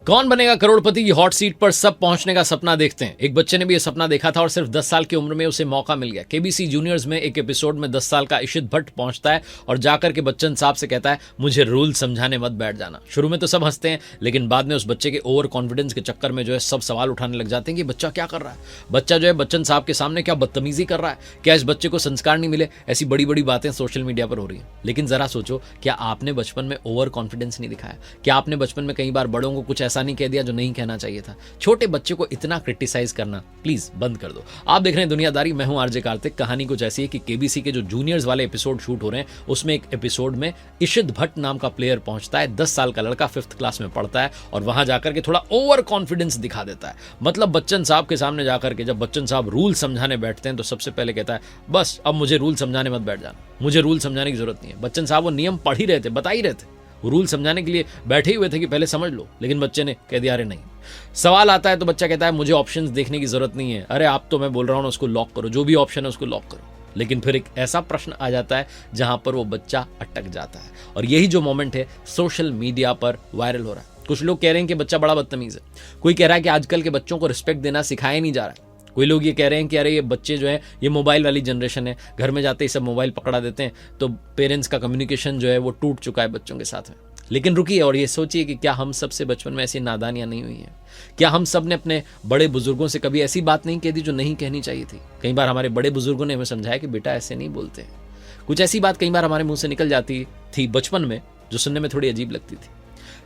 कौन बनेगा करोड़पति की हॉट सीट पर सब पहुंचने का सपना देखते हैं। एक बच्चे ने भी ये सपना देखा था और सिर्फ 10 साल की उम्र में उसे मौका मिल गया। केबीसी जूनियर्स में एक एपिसोड में 10 साल का इशित भट्ट पहुंचता है और जाकर के बच्चन साहब से कहता है, मुझे रूल समझाने मत बैठ जाना। शुरू में तो सब हंसते हैं, लेकिन बाद में उस बच्चे के ओवर कॉन्फिडेंस के चक्कर में जो है सब सवाल उठाने लग जाते हैं कि बच्चा क्या कर रहा है, बच्चा जो है बच्चन साहब के सामने क्या बदतमीजी कर रहा है, क्या इस बच्चे को संस्कार नहीं मिले। ऐसी बड़ी बड़ी बातें सोशल मीडिया पर हो रही हैं। लेकिन जरा सोचो, क्या आपने बचपन में ओवर कॉन्फिडेंस नहीं दिखाया? क्या आपने बचपन में कई बार बड़ों को कुछ ऐसा नहीं कह दिया जो नहीं कहना चाहिए था? छोटे बच्चे को इतना क्रिटिसाइज करना प्लीज बंद कर दो। आप देख रहे हैं दुनियादारी, मैं हूं आरजे कार्तिक। कहानी कुछ ऐसी है कि केबीसी के जो जूनियर्स वाले एपिसोड शूट हो रहे हैं, उसमें एक एपिसोड में इशित भट्ट नाम का प्लेयर पहुंचता है। 10 साल का लड़का 5th क्लास में पढ़ता है और वहां जाकर के थोड़ा ओवर कॉन्फिडेंस दिखा देता है। मतलब बच्चन साहब के सामने जाकर के जब बच्चन साहब रूल समझाने बैठते हैं तो सबसे पहले कहता है, बस अब मुझे रूल समझाने मत बैठ जाना, मुझे रूल समझाने की जरूरत नहीं है। बच्चन साहब वो नियम पढ़ ही रहे थे, बता ही रहे थे, रूल समझाने के लिए बैठे हुए थे कि पहले समझ लो। लेकिन बच्चे ने कह दिया, अरे नहीं। सवाल आता है तो बच्चा कहता है, मुझे ऑप्शंस देखने की जरूरत नहीं है। अरे आप तो मैं बोल रहा हूं उसको लॉक करो, जो भी ऑप्शन है उसको लॉक करो। लेकिन फिर एक ऐसा प्रश्न आ जाता है जहां पर वो बच्चा अटक जाता है और यही जो मोमेंट है सोशल मीडिया पर वायरल हो रहा है। कुछ लोग कह रहे हैं कि बच्चा बड़ा बदतमीज है, कोई कह रहा है कि आजकल के बच्चों को रिस्पेक्ट देना सिखाया नहीं जा रहा है, कोई लोग ये कह रहे हैं कि अरे ये बच्चे जो है ये मोबाइल वाली जनरेशन है, घर में जाते ही सब मोबाइल पकड़ा देते हैं, तो पेरेंट्स का कम्युनिकेशन जो है वो टूट चुका है बच्चों के साथ में। लेकिन रुकिए और ये सोचिए कि क्या हम सबसे बचपन में ऐसी नादानियां नहीं हुई हैं? क्या हम सब ने अपने बड़े बुजुर्गों से कभी ऐसी बात नहीं कह दी जो नहीं कहनी चाहिए थी? कई बार हमारे बड़े बुजुर्गों ने हमें समझाया कि बेटा ऐसे नहीं बोलते हैं। कुछ ऐसी बात कई बार हमारे मुंह से निकल जाती थी बचपन में जो सुनने में थोड़ी अजीब लगती थी।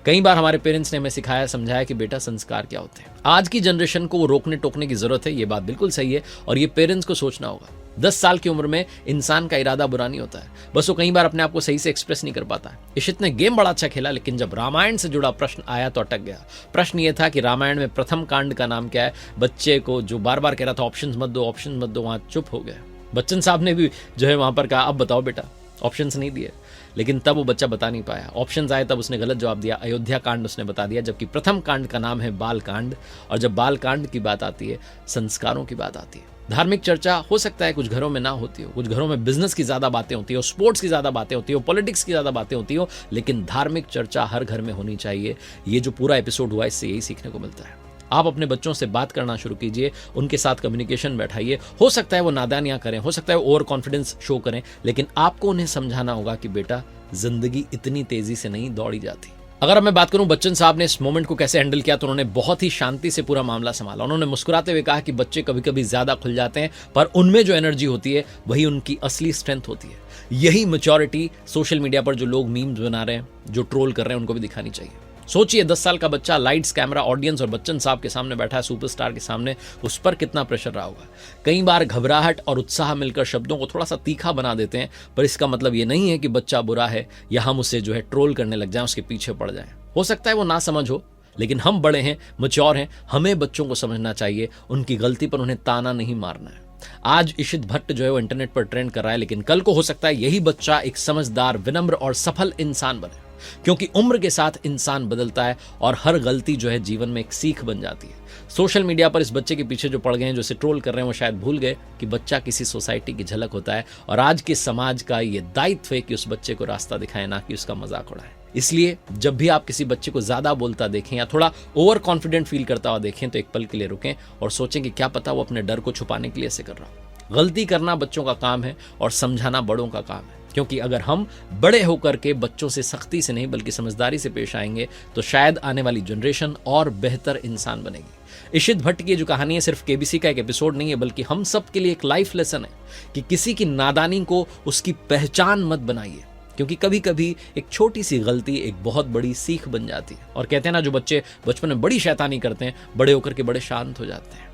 कई बार हमारे पेरेंट्स ने हमें सिखाया, समझाया कि बेटा संस्कार क्या होते हैं। आज की जनरेशन को वो रोकने टोकने की जरूरत है, ये बात बिल्कुल सही है और ये पेरेंट्स को सोचना होगा। 10 साल की उम्र में इंसान का इरादा बुरा नहीं होता है, बस वो कई बार अपने आप को सही से एक्सप्रेस नहीं कर पाता है। इशित ने गेम बड़ा अच्छा खेला, लेकिन जब रामायण से जुड़ा प्रश्न आया तो अटक गया। प्रश्न ये था कि रामायण में प्रथम कांड का नाम क्या है। बच्चे को जो बार बार कह रहा था ऑप्शंस मत दो, ऑप्शंस मत दो, वहां चुप हो गया। बच्चन साहब ने भी जो है वहां पर कहा, अब बताओ बेटा। ऑप्शंस नहीं दिए, लेकिन तब वो बच्चा बता नहीं पाया। ऑप्शंस आए तब उसने गलत जवाब दिया, अयोध्या कांड उसने बता दिया, जबकि प्रथम कांड का नाम है बाल कांड। और जब बाल कांड की बात आती है, संस्कारों की बात आती है। धार्मिक चर्चा हो सकता है कुछ घरों में ना होती हो, कुछ घरों में बिजनेस की ज्यादा बातें होती हो, स्पोर्ट्स की ज्यादा बातें होती हो, पॉलिटिक्स की ज्यादा बातें होती हो, लेकिन धार्मिक चर्चा हर घर में होनी चाहिए। ये जो पूरा एपिसोड हुआ, इससे यही सीखने को मिलता है। आप अपने बच्चों से बात करना शुरू कीजिए, उनके साथ कम्युनिकेशन बैठाइए। हो सकता है वो नादानियां करें, हो सकता है वो ओवर कॉन्फिडेंस शो करें, लेकिन आपको उन्हें समझाना होगा कि बेटा जिंदगी इतनी तेजी से नहीं दौड़ी जाती। अगर अब मैं बात करूं बच्चन साहब ने इस मोमेंट को कैसे हैंडल किया, तो उन्होंने बहुत ही शांति से पूरा मामला संभाला। उन्होंने मुस्कुराते हुए कहा कि बच्चे कभी कभी ज्यादा खुल जाते हैं, पर उनमें जो एनर्जी होती है वही उनकी असली स्ट्रेंथ होती है। यही मैच्योरिटी सोशल मीडिया पर जो लोग मीम्स बना रहे हैं, जो ट्रोल कर रहे हैं, उनको भी दिखानी चाहिए। सोचिए 10 साल का बच्चा, लाइट्स, कैमरा, ऑडियंस और बच्चन साहब के सामने बैठा है, सुपरस्टार के सामने, उस पर कितना प्रेशर रहा होगा। कई बार घबराहट और उत्साह मिलकर शब्दों को थोड़ा सा तीखा बना देते हैं, पर इसका मतलब ये नहीं है कि बच्चा बुरा है या हम उसे जो है ट्रोल करने लग जाएं, उसके पीछे पड़ जाएं। हो सकता है वो ना समझ हो, लेकिन हम बड़े हैं, मैच्योर हैं, हमें बच्चों को समझना चाहिए। उनकी गलती पर उन्हें ताना नहीं मारना है। आज इशित भट्ट जो है वो इंटरनेट पर ट्रेंड कर रहा है, लेकिन कल को हो सकता है यही बच्चा एक समझदार, विनम्र और सफल इंसान बने, क्योंकि उम्र के साथ इंसान बदलता है और हर गलती जो है जीवन में एक सीख बन जाती है। सोशल मीडिया पर इस बच्चे के पीछे जो पड़ गए हैं, जो इसे ट्रोल कर रहे हैं, वो शायद भूल गए कि बच्चा किसी सोसाइटी की झलक होता है और आज के समाज का ये दायित्व है कि उस बच्चे को रास्ता दिखाए, ना कि उसका मजाक उड़ाए। इसलिए जब भी आप किसी बच्चे को ज्यादा बोलता देखें या थोड़ा ओवर कॉन्फिडेंट फील करता हुआ देखें, तो एक पल के लिए रुकें और सोचें कि क्या पता वो अपने डर को छुपाने के लिए ऐसे कर रहा हो। गलती करना बच्चों का काम है और समझाना बड़ों का काम है, क्योंकि अगर हम बड़े होकर के बच्चों से सख्ती से नहीं बल्कि समझदारी से पेश आएंगे तो शायद आने वाली जनरेशन और बेहतर इंसान बनेगी। इशित भट्ट की जो कहानी है सिर्फ केबीसी का एक एपिसोड नहीं है, बल्कि हम सब के लिए एक लाइफ लेसन है कि किसी की नादानी को उसकी पहचान मत बनाइए, क्योंकि कभी कभी एक छोटी सी गलती एक बहुत बड़ी सीख बन जाती है। और कहते हैं ना, जो बच्चे बचपन में बड़ी शैतानी करते हैं, बड़े होकर के बड़े शांत हो जाते हैं।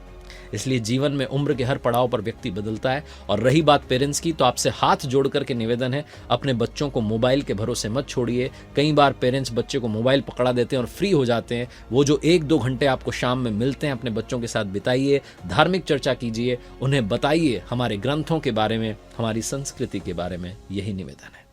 इसलिए जीवन में उम्र के हर पड़ाव पर व्यक्ति बदलता है। और रही बात पेरेंट्स की, तो आपसे हाथ जोड़ करके निवेदन है, अपने बच्चों को मोबाइल के भरोसे मत छोड़िए। कई बार पेरेंट्स बच्चे को मोबाइल पकड़ा देते हैं और फ्री हो जाते हैं। वो जो 1-2 घंटे आपको शाम में मिलते हैं, अपने बच्चों के साथ बिताइए, धार्मिक चर्चा कीजिए, उन्हें बताइए हमारे ग्रंथों के बारे में, हमारी संस्कृति के बारे में। यही निवेदन है।